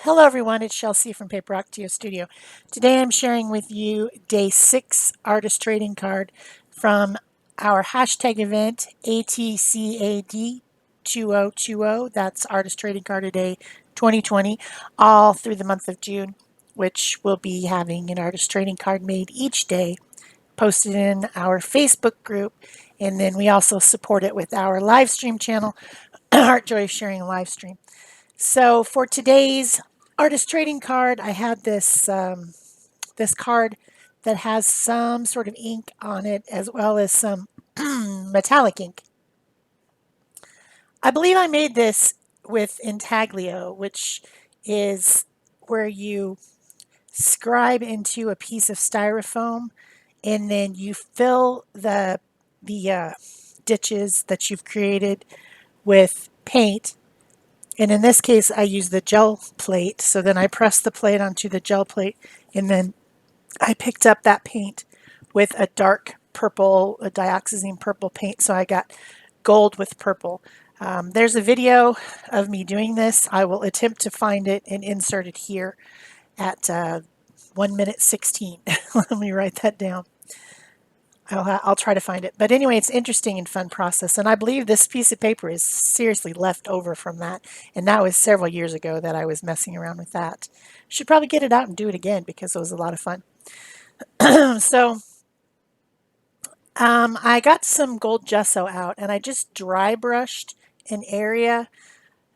Hello everyone, it's Shel C from PaperOcotilloStudio. Today I'm sharing with you day 6 artist trading card from our hashtag event ATCAD2020. That's artist trading card a day 2020, all through the month of June, which will be having an artist trading card made each day, posted in our Facebook group, and then we also support it with our live stream channel, Art Joy Sharing Live Stream. So for today's artist trading card, I had this card that has some sort of ink on it as well as some metallic ink. I believe I made this with intaglio, which is where you scribe into a piece of styrofoam and then you fill the ditches that you've created with paint. And in this case, I use the gel plate. So then I press the plate onto the gel plate, and then I picked up that paint with a dark purple, a dioxazine purple paint. So I got gold with purple. There's a video of me doing this. I will attempt to find it and insert it here at 1 minute 16. Let me write that down. I'll try to find it. But anyway, it's interesting and fun process. And I believe this piece of paper is seriously left over from that. And that was several years ago that I was messing around with that. Should probably get it out and do it again because it was a lot of fun. So I got some gold gesso out and I just dry brushed an area.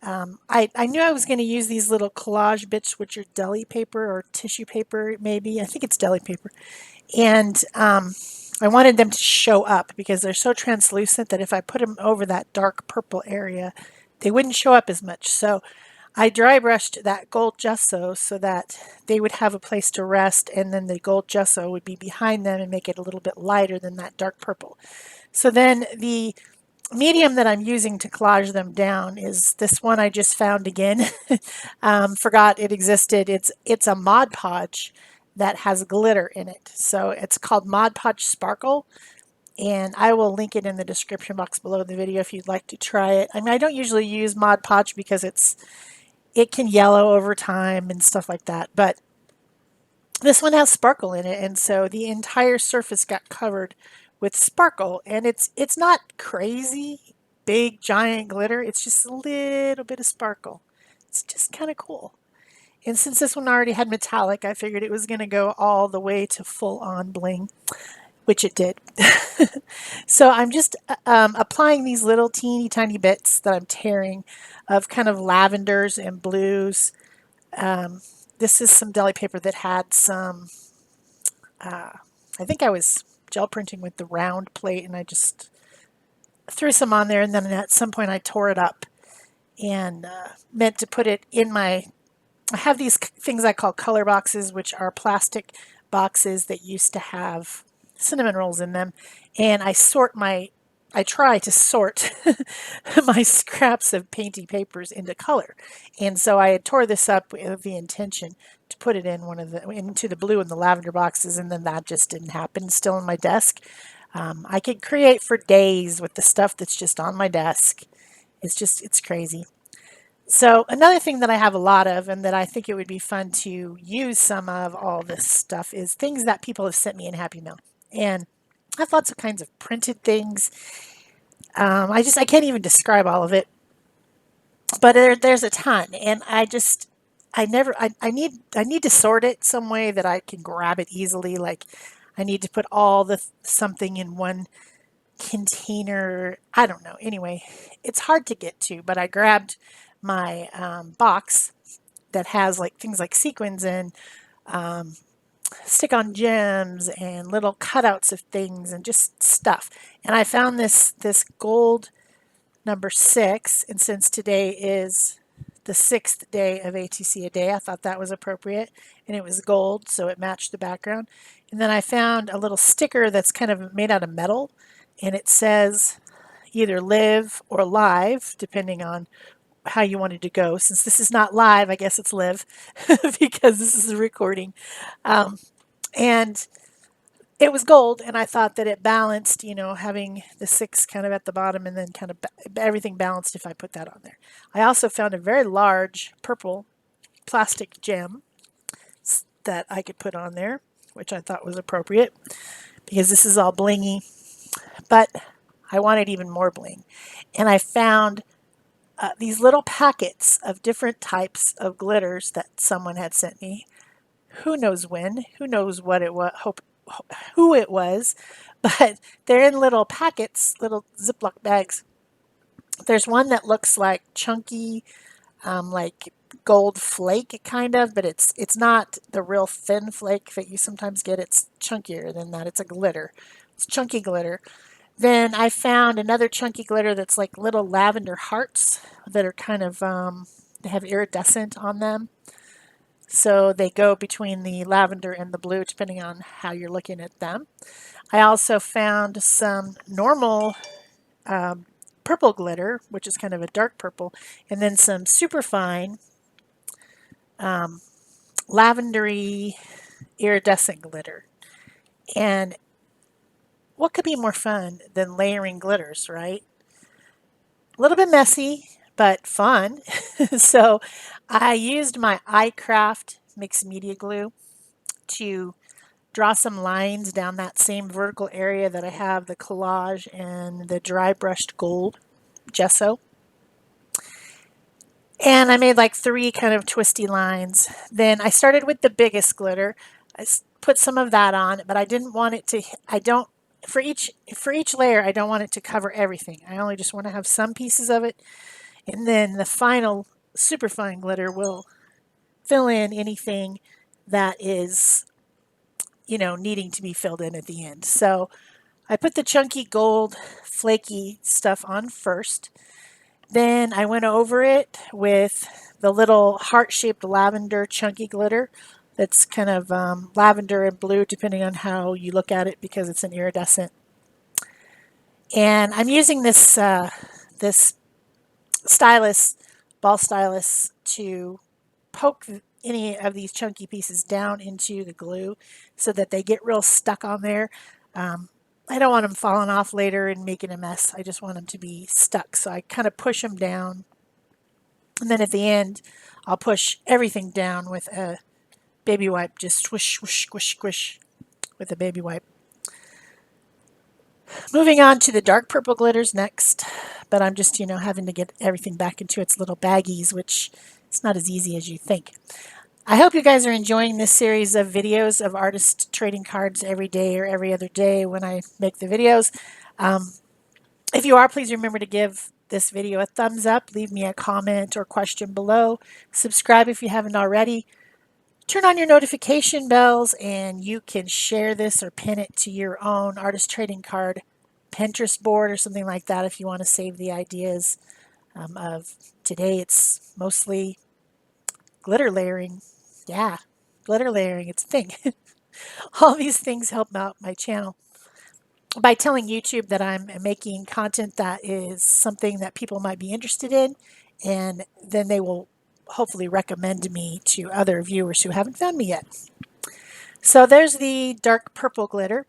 I knew I was going to use these little collage bits, which are deli paper or tissue paper, maybe. I think it's deli paper. And I wanted them to show up because they're so translucent that if I put them over that dark purple area, they wouldn't show up as much. So I dry brushed that gold gesso so that they would have a place to rest, and then the gold gesso would be behind them and make it a little bit lighter than that dark purple. So then the medium that I'm using to collage them down is this one I just found again. Forgot it existed. It's a Mod Podge that has glitter in it. So it's called Mod Podge Sparkle, and I will link it in the description box below the video if you'd like to try it. I mean, I don't usually use Mod Podge because it can yellow over time and stuff like that, but this one has sparkle in it, and so the entire surface got covered with sparkle, and it's not crazy big giant glitter. It's just a little bit of sparkle. It's just kind of cool. And since this one already had metallic, I figured it was going to go all the way to full on bling, which it did. So I'm just applying these little teeny tiny bits that I'm tearing of kind of lavenders and blues. This is some deli paper that had some, I think I was gel printing with the round plate, and I just threw some on there, and then at some point I tore it up and meant to put it in my, I have these things I call color boxes, which are plastic boxes that used to have cinnamon rolls in them, and I try to sort my scraps of painty papers into color. And so I had tore this up with the intention to put it in into the blue and the lavender boxes, and then that just didn't happen. It's still on my desk. I could create for days with the stuff that's just on my desk. It's crazy. So another thing that I have a lot of and that I think it would be fun to use some of all this stuff is things that people have sent me in Happy Mail. And I have lots of kinds of printed things. I can't even describe all of it, but there's a ton, and I need to sort it some way that I can grab it easily. Like I need to put all the something in one container. I don't know. Anyway, it's hard to get to, but I grabbed my box that has like things like sequins and stick-on gems and little cutouts of things and just stuff. And I found this gold number 6, and since today is the 6th day of ATC a day, I thought that was appropriate, and it was gold, so it matched the background. And then I found a little sticker that's kind of made out of metal, and it says either live or live, depending on how you wanted to go. Since this is not live, I guess it's live because this is a recording. And it was gold, and I thought that it balanced, having the 6 kind of at the bottom and then everything balanced if I put that on there. I also found a very large purple plastic gem that I could put on there, which I thought was appropriate because this is all blingy, but I wanted even more bling. And I found these little packets of different types of glitters that someone had sent me. Who knows when? Who knows what it was? Who it was? But they're in little packets, little Ziploc bags. There's one that looks like chunky, like gold flake kind of, but it's not the real thin flake that you sometimes get. It's chunkier than that. It's a glitter. It's chunky glitter. Then I found another chunky glitter that's like little lavender hearts that are kind of they have iridescent on them. So they go between the lavender and the blue depending on how you're looking at them. I also found some normal purple glitter, which is kind of a dark purple, and then some super fine lavendery iridescent glitter. And what could be more fun than layering glitters, right? A little bit messy, but fun. So I used my iCraft mixed media glue to draw some lines down that same vertical area that I have the collage and the dry brushed gold gesso. And I made like 3 kind of twisty lines. Then I started with the biggest glitter. I put some of that on, but I didn't want it to, I don't, for each layer, I don't want it to cover everything. I only just want to have some pieces of it. And then the final super fine glitter will fill in anything that is, needing to be filled in at the end. So I put the chunky gold flaky stuff on first. Then I went over it with the little heart-shaped lavender chunky glitter that's kind of lavender and blue depending on how you look at it because it's an iridescent. And I'm using this stylus, ball stylus, to poke any of these chunky pieces down into the glue so that they get real stuck on there. I don't want them falling off later and making a mess. I just want them to be stuck. So I kind of push them down. And then at the end, I'll push everything down with a baby wipe. Just swish, swish, squish, squish with a baby wipe. Moving on to the dark purple glitters next. But I'm just, having to get everything back into its little baggies, which is not as easy as you think. I hope you guys are enjoying this series of videos of artist trading cards every day or every other day when I make the videos. If you are, please remember to give this video a thumbs up, leave me a comment or question below, subscribe if you haven't already, turn on your notification bells, and you can share this or pin it to your own artist trading card Pinterest board or something like that if you want to save the ideas of today. It's mostly glitter layering. Yeah, glitter layering, it's a thing. All these things help out my channel by telling YouTube that I'm making content that is something that people might be interested in, and then they will hopefully recommend me to other viewers who haven't found me yet. So there's the dark purple glitter,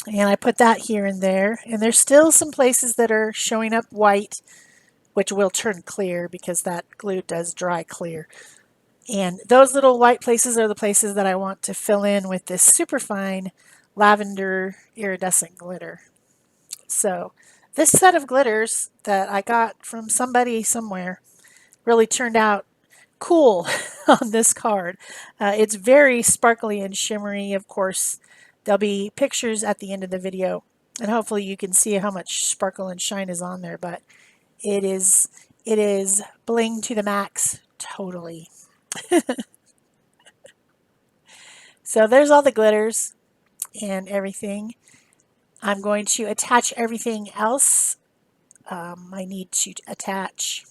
and I put that here and there, and there's still some places that are showing up white, which will turn clear because that glue does dry clear. And those little white places are the places that I want to fill in with this super fine lavender iridescent glitter. So this set of glitters that I got from somebody somewhere really turned out cool on this card. It's very sparkly and shimmery. Of course, there'll be pictures at the end of the video, and hopefully you can see how much sparkle and shine is on there, but it is bling to the max, totally. So there's all the glitters and everything. I'm going to attach everything else. I need to attach,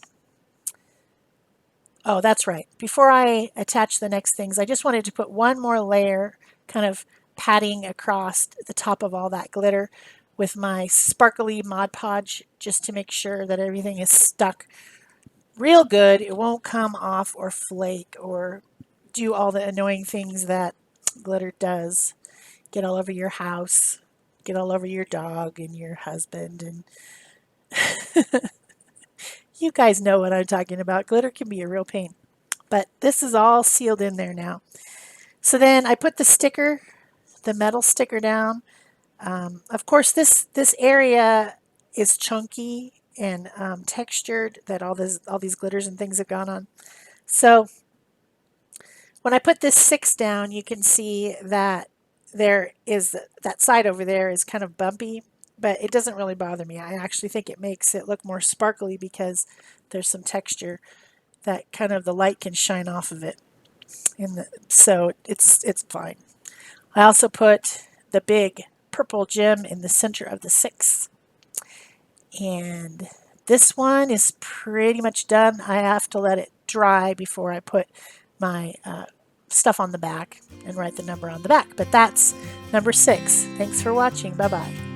oh, that's right. Before I attach the next things, I just wanted to put one more layer, kind of patting across the top of all that glitter with my sparkly Mod Podge, just to make sure that everything is stuck real good. It won't come off or flake or do all the annoying things that glitter does. Get all over your house, get all over your dog and your husband, and you guys know what I'm talking about. Glitter can be a real pain. but this is all sealed in there now. So then I put the sticker, the metal sticker down. Of course, this area is chunky and textured that all these glitters and things have gone on. So when I put this 6 down, you can see that there is that side over there is kind of bumpy, but it doesn't really bother me. I actually think it makes it look more sparkly because there's some texture that kind of the light can shine off of it. So it's fine. I also put the big purple gem in the center of the 6. And this one is pretty much done. I have to let it dry before I put my stuff on the back and write the number on the back. But that's number 6. Thanks for watching. Bye-bye.